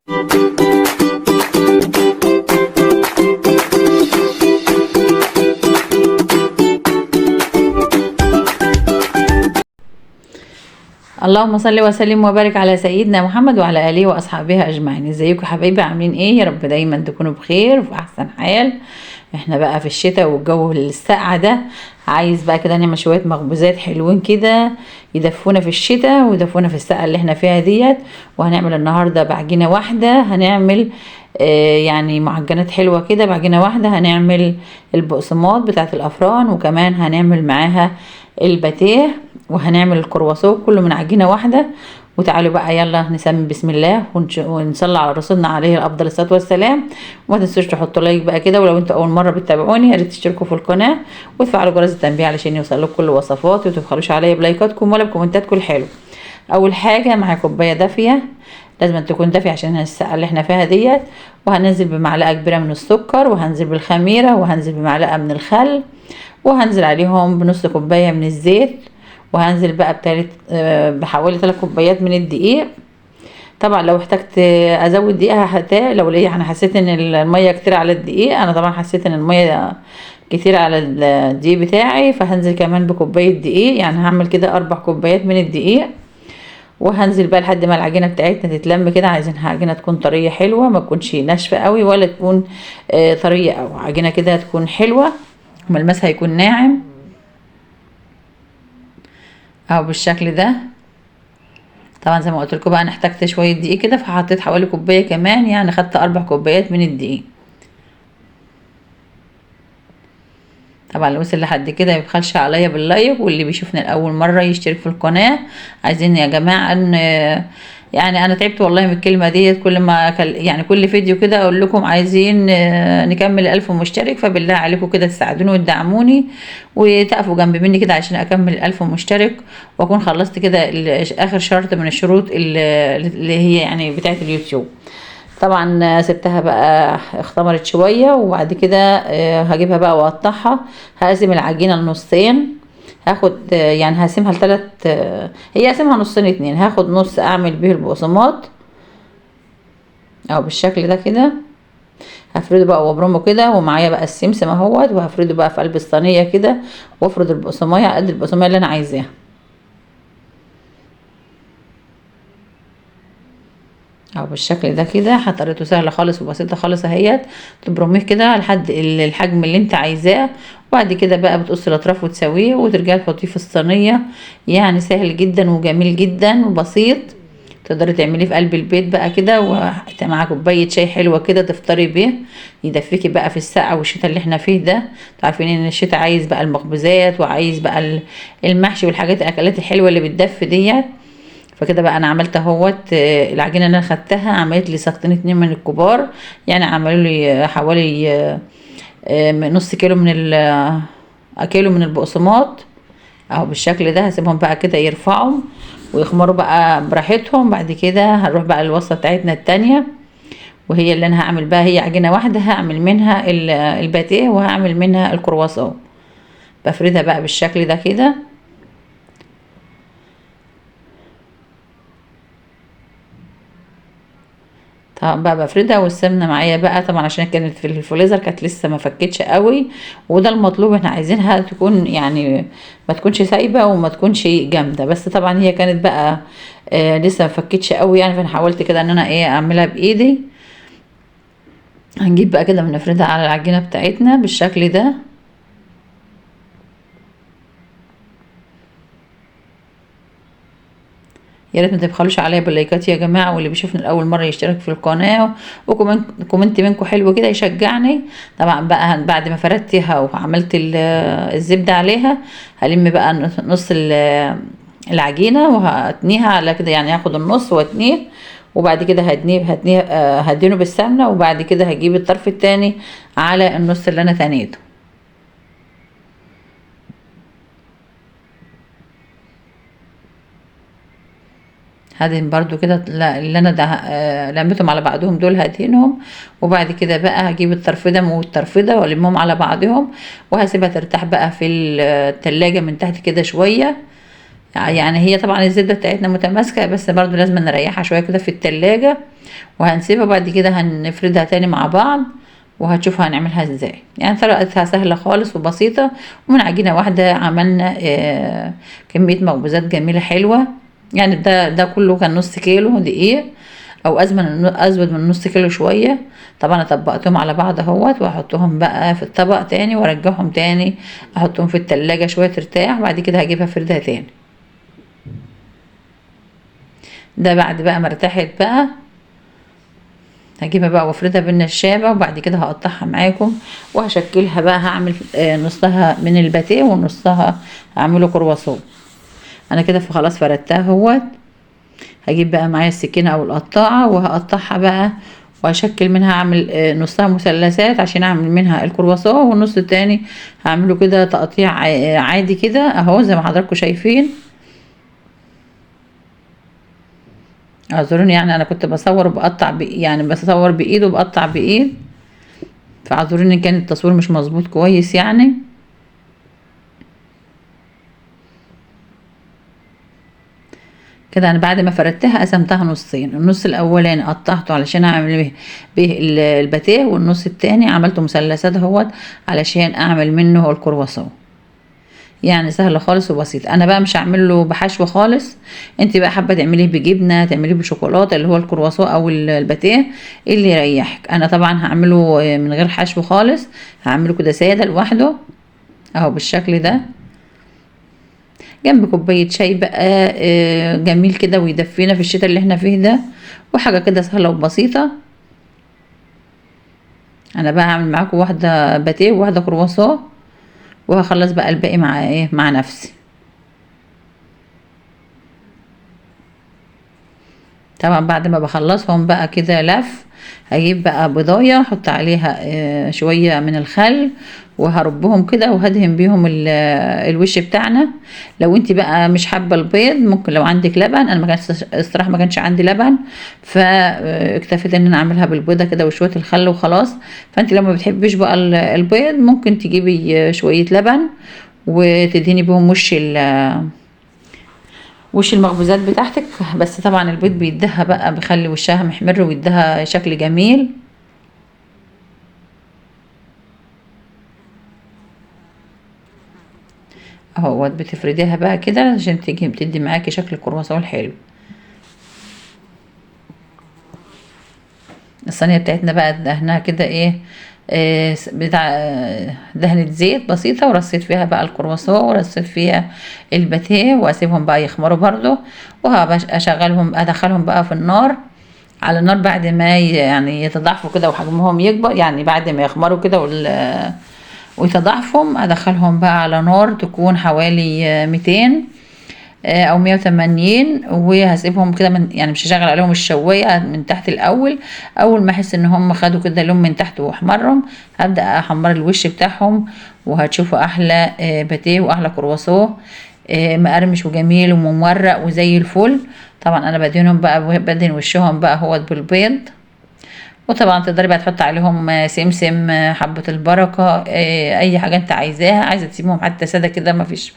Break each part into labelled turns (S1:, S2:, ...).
S1: اللهم صل وسلم وبارك على سيدنا محمد وعلى اله واصحابه اجمعين. ازيكم حبايبي، عاملين ايه؟ يا رب دايما تكونوا بخير وفي احسن حال. احنا بقى في الشتاء والجو الساقع ده، عايز بقى كده نعمل شويه مخبوزات حلوين كده يدفونا في الشتاء ويدفونا في الساقعه اللي احنا فيها ديت. وهنعمل النهارده بعجينه واحده، هنعمل يعني معجنات حلوه كده بعجينه واحده. هنعمل البقسماط بتاعت الافران، وكمان هنعمل معاها الباتيه، وهنعمل الكرواسون، كله من عجينه واحده. وتعالوا بقى يلا نسمي بسم الله ونصلي على رسولنا عليه افضل الصلاه والسلام. وما تنسوش تحطوا لايك بقى كده، ولو انتوا اول مره بتتابعوني يا ريت تشتركوا في القناه وتفعلوا جرس التنبيه علشان يوصلكم كل وصفاتي، وتبخلوش عليا بلايكاتكم ولا بكومنتاتكم الحلوه. اول حاجه معايا كوبايه دافيه، لازم تكون دافيه عشان السقعه اللي احنا فيها ديت. وهننزل بمعلقه كبيره من السكر، وهنزل بالخميره، وهنزل بمعلقه من الخل، وهنزل عليهم بنص كوبايه من الزيت، وهنزل بقى بحوالي 3 كوبايات من الدقيق. طبعا لو احتجت ازود دقيقه لو ليه انا حسيت ان الميه كتير على الدقيق، انا طبعا حسيت ان الميه كتير على الدقيق بتاعي، فهنزل كمان بكوبايه دقيق، يعني هعمل كده 4 كوبايات من الدقيق. وهنزل بقى لحد ما العجينه بتاعتنا تتلم كده. عايزين عجينه تكون طريه حلوه، ما تكونش ناشفه قوي ولا تكون طريه قوي، عجينه كده تكون حلوه وملمسها يكون ناعم او بالشكل ده. طبعا زي ما قلت لكم بقى انا احتجت شويه دقيق كده، فحطيت حوالي كوبايه كمان، يعني خدت 4 كوبايات من الدقيق. طبعا اللي وصل لحد كده ميبخلش عليا باللايك، واللي بيشوفني لاول مره يشترك في القناه. عايزين يا جماعه ان يعني انا تعبت والله من الكلمه ديت، كل ما يعني كل فيديو كده اقول لكم عايزين نكمل 1000 مشترك، فبالله عليكم كده تساعدوني وتدعموني وتقفوا جنب مني كده عشان اكمل 1000 مشترك، واكون خلصت كده اخر شرط من الشروط اللي هي يعني بتاعه اليوتيوب. طبعا سبتها بقى اختمرت شويه، وبعد كده هجيبها بقى واقطعها. هقسم العجينه لنصين، هاخد يعني هقسمها لثلاث، هي اقسمها نصين اتنين. هاخد نص اعمل بيه البقسماط او بالشكل ده كده، هفرده بقى وابرمه كده، ومعايا بقى السمسم اهوت، وهفرده بقى في قلب الصينيه كده، وافرد البقسمايه قد البقسمايه اللي انا عايزاها. او بالشكل ده كده، طريقته سهله خالص وبسيطه خالص اهيت. تبرميه كده لحد الحجم اللي انت عايزاه، وبعد كده بقى بتقص الاطراف وتسويه وترجعي تحطيه في الصينيه. يعني سهل جدا وجميل جدا وبسيط، تقدري تعمليه في قلب البيت بقى كده، ومع كوبايه شاي حلوه كده تفطري بيه، يدفيكي بقى في السقعه والشتاء اللي احنا فيه ده. عارفين ان الشتاء عايز بقى المخبوزات، وعايز بقى المحشي والحاجات الاكلات الحلوه اللي بتدفي ديت. فكده بقى انا عملت اهوت العجينه اللي انا خدتها عملت لي ساقطين 2 من الكبار، يعني عملوا لي حوالي نص كيلو من كيلو من البقسماط اهو بالشكل ده. هسيبهم بقى كده يرفعوا ويخمروا بقى براحتهم. بعد كده هنروح بقى الوصفه بتاعتنا التانية، وهي اللي انا هعمل بقى، هي عجينه واحده هعمل منها الباتيه وهعمل منها الكرواسون. بفردها بقى بالشكل ده كده. طبعا بقى بفردها، والسمنه معايا بقى طبعا عشان كانت في الفريزر، كانت لسه ما فكتش قوي، وده المطلوب. احنا عايزينها تكون يعني ما تكونش سايبه وما تكونش جامده، بس طبعا هي كانت بقى لسه ما فكتش قوي يعني، فانا حاولت كده ان انا اعملها بايدي. هنجيب بقى كده بنفردها على العجينه بتاعتنا بالشكل ده. يا ريت ما تبخلوش عليا باللايكات يا جماعه، واللي بيشوفني لاول مره يشترك في القناه، وكومنت منكم حلو كده يشجعني. طبعا بقى بعد ما فردتها وعملت الزبده عليها، هلم بقى نص العجينه وهتنيها على كده، يعني هاخد النص واتنيه، وبعد كده هدينه بالسمنه، وبعد كده هجيب الطرف التاني على النص اللي انا تنيته. هدهن برضو كده اللي انا لميتهم على بعضهم دول هدهنهم، وبعد كده بقى هجيب الطرف ده والطرف ده والمهم على بعضهم، وهسيبها ترتاح بقى في التلاجة من تحت كده شوية. يعني هي طبعا الزبدة بتاعتنا متماسكة، بس برضو لازم نريحها شوية كده في التلاجة، وهنسيبها بعد كده هنفردها تاني مع بعض، وهتشوفوا هنعملها ازاي. يعني طريقتها سهلة خالص وبسيطة، ومن عجينة واحدة عملنا كمية مخبوزات جميلة حلوة. يعني ده كله كان نص كيلو دقيق، او ازود من نص كيلو شوية. طبعا انا طبقتهم على بعض اهوت، واحطهم بقى في الطبق تاني وارجعهم تاني، احطهم في التلاجة شوية ترتاح، وبعد كده هجيبها فردها تاني. ده بعد بقى ما ارتاحت بقى، هجيبها بقى وافردها بالنشابة، وبعد كده هقطعها معاكم وهشكلها بقى. هعمل نصها من الباتيه ونصها هعمله كرواسون. انا كده خلاص فردتها اهوت. هجيب بقى معايا السكينة او القطاعة وهقطعها بقى، وهشكل منها، اعمل نصها مثلثات عشان اعمل منها الكرواسون، والنص التاني هعمله كده تقطيع عادي كده اهو زي ما حضراتكم شايفين. اعذروني، يعني انا كنت بصور وبقطع يعني بصور بايد وبقطع بايد، فاعذروني كان التصوير مش مظبوط كويس يعني. كده انا بعد ما فردتها قسمتها نصين، النص الاولاني قطعته علشان اعمل به الباتيه، والنص التاني عملته مثلثات اهوت علشان اعمل منه الكرواسون. يعني سهل خالص وبسيط. انا بقى مش هعمل له بحشو خالص، انت بقى حابه تعمليه بجبنه، تعمليه بشوكولاته اللي هو الكرواسون او الباتيه اللي يريحك. انا طبعا هعمله من غير حشو خالص، هعمله كده ساده لوحده اهو بالشكل ده، جنب كوبايه شاي بقى جميل كده ويدفينا في الشتاء اللي احنا فيه ده، وحاجه كده سهله وبسيطه. انا بقى هعمل معاكم واحده باتيه وواحده كرواسون، وهخلص بقى الباقي مع ايه مع نفسي. طبعا بعد ما بخلصهم بقى كده لف، هجيب بقى بضاية احط عليها شوية من الخل، وهربهم كده وهدهن بيهم الوش بتاعنا. لو انت بقى مش حابة البيض، ممكن لو عندك لبن. انا ما كانش الصراحة ما كانش عندي لبن، فاكتفيت ان انا اعملها بالبيضة كده وشوية الخل وخلاص. فانت لو ما بتحبيش بقى البيض، ممكن تجيبي شوية لبن وتدهني بهم وش المخبوزات بتاعتك. بس طبعا البيض بيديها بقى، بيخلي وشها محمر ويديها شكل جميل اهوت. بتفرديها بقى كده عشان تيجي بتدي معاكي شكل كرواسون حلو. الصينيه بتاعتنا بقى دهنها كده ايه بتاع دهنة زيت بسيطة، ورصيت فيها بقى الكرواسون، ورصيت فيها الباتيه، واسيبهم بقى يخمروا برضو، وهشغلهم ادخلهم بقى في النار، على النار بعد ما يعني يتضاعفوا كده وحجمهم يكبر، يعني بعد ما يخمروا كده ويتضاعفوا ادخلهم بقى على نار تكون حوالي 200 او 180، وهسيبهم كده من يعني مش هشغل عليهم الشوايه من تحت الاول. اول ما احس ان هم خدوا كده لون من تحت واحمرهم، هبدا احمر الوش بتاعهم، وهتشوفوا احلى باتيه واحلى كرواسون مقرمش وجميل ومورق وزي الفل. طبعا انا بدهنهم بقى، بدهن وشهم بقى هو بالبيض. وطبعا تقدري بقى تحط عليهم سمسم حبة البركة اي حاجة انت عايزاها، عايزة تسيبهم حتى سادة كده مفيش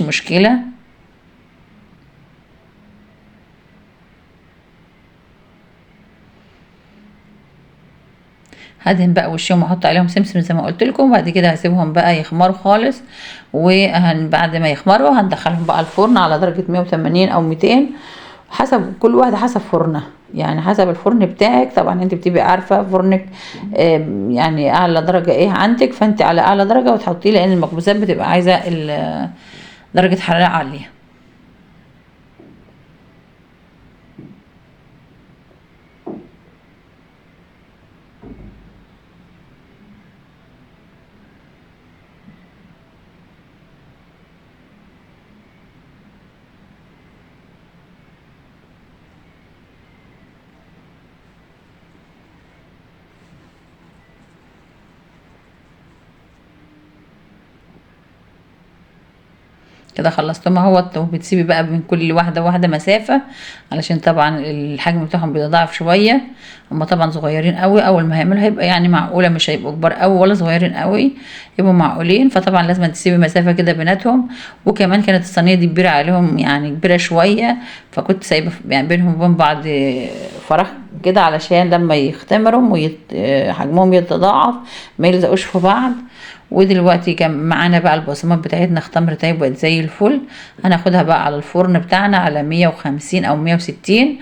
S1: مشكلة. هدهن بقى وشهم واحط عليهم سمسم زي ما قلت لكم، وبعد كده هسيبهم بقى يخمروا خالص. وبعد ما يخمروا هندخلهم بقى الفرن على درجة 180 او 200، حسب كل واحدة حسب فرنها، يعني حسب الفرن بتاعك. طبعا انت بتبقي عارفة فرنك يعني اعلى درجة ايه عندك، فانت على اعلى درجة وتحطيه، لان المخبوزات بتبقى عايزة درجة حرارة عالية. كده خلصتهم اهوت. وبتسيبي بقى من كل واحده واحده مسافه، علشان طبعا الحجم بتاعهم بيتضاعف شويه. هما طبعا صغيرين قوي، اول ما هيعملوا هيبقى يعني معقوله، مش هيبقوا كبار قوي ولا صغيرين قوي، يبقوا معقولين. فطبعا لازم تسيبي مسافه كده بيناتهم. وكمان كانت الصينيه دي كبيره عليهم، يعني كبيره شويه، فكنت سايبه يعني بينهم وبين بعض فراغ كده، علشان لما يختمروا حجمهم يتضاعف ما يلزقوش في بعض. ودلوقتي كان معانا بقى البصمات بتاعتنا اختمرت اهي، بقت زي الفل. هناخدها بقى على الفرن بتاعنا على 150 او 160.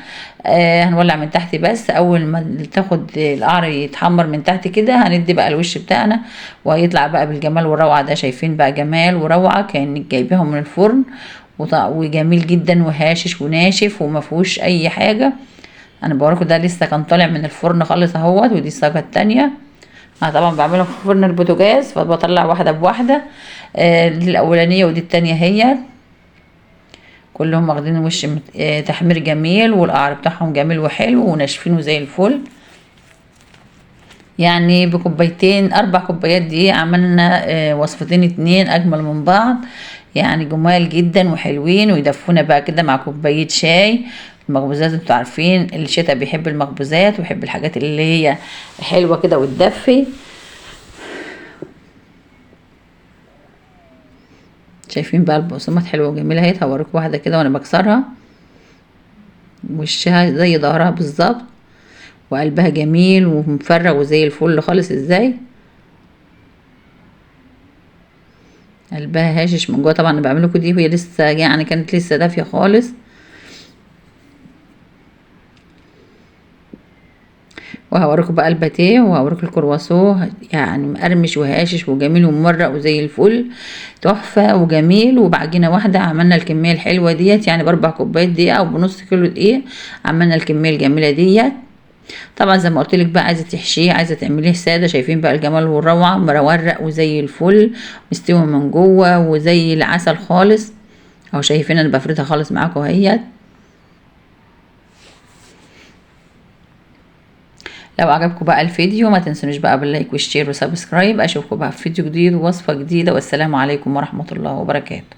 S1: هنولع من تحت، بس اول ما تاخد القعر يتحمر من تحت كده هندي بقى الوش بتاعنا، وهيطلع بقى بالجمال والروعه ده. شايفين بقى جمال وروعه كأنك جايباهم من الفرن، وجميل جدا وهاشش وناشف وما فيهوش اي حاجه. انا بوريكم ده لسه كان طالع من الفرن خالص اهوت. ودي الصاجه التانية. انا طبعا بعملهم في فرن البوتاجاز، فبطلع واحده بواحده. دي الاولانيه ودي التانية هي. كلهم واخدين وش تحمير جميل، والقعر بتاعهم جميل وحلو وناشفين وزي الفل. يعني بكوبايتين 4 كوبايات دي عملنا وصفتين 2 اجمل من بعض، يعني جمال جدا وحلوين، ويدفونا بقى كده مع كوباية شاي. المخبوزات انتوا عارفين الشتاء بيحب المخبوزات ويحب الحاجات اللي هي حلوة كده وتدفي. شايفين بقى البقسماط حلوة وجميلة اهي. هوريكم واحدة كده وانا بكسرها، وشها زي ظهرها بالظبط، وقلبها جميل ومفرغ وزي الفل خالص. ازاي قلبها هاشش من جوه. طبعا انا بعمل لكم دي وهي لسه يعني كانت لسه دافيه خالص. وهوريكم بقى الباتيه، وهوريكم الكرواسو، يعني مقرمش وهاشش وجميل وممرق وزي الفل، تحفه وجميل. وبعجينه واحده عملنا الكميه الحلوه ديت، يعني ب4 كوبايات دقيق او بنص كيلو دقيق عملنا الكميه الجميله ديت. طبعا زي ما قلت لك بقى، عايزه تحشيه عايزه تعمليه ساده. شايفين بقى الجمال والروعه، مورق وزي الفل، مستوي من جوه وزي العسل خالص اهو. شايفين انا بفردها خالص معاكم اهيت. لو عجبكم بقى الفيديو ما تنسونيش بقى باللايك والشير وسبسكرايب. اشوفكم بقى في فيديو جديد ووصفه جديده، والسلام عليكم ورحمه الله وبركاته.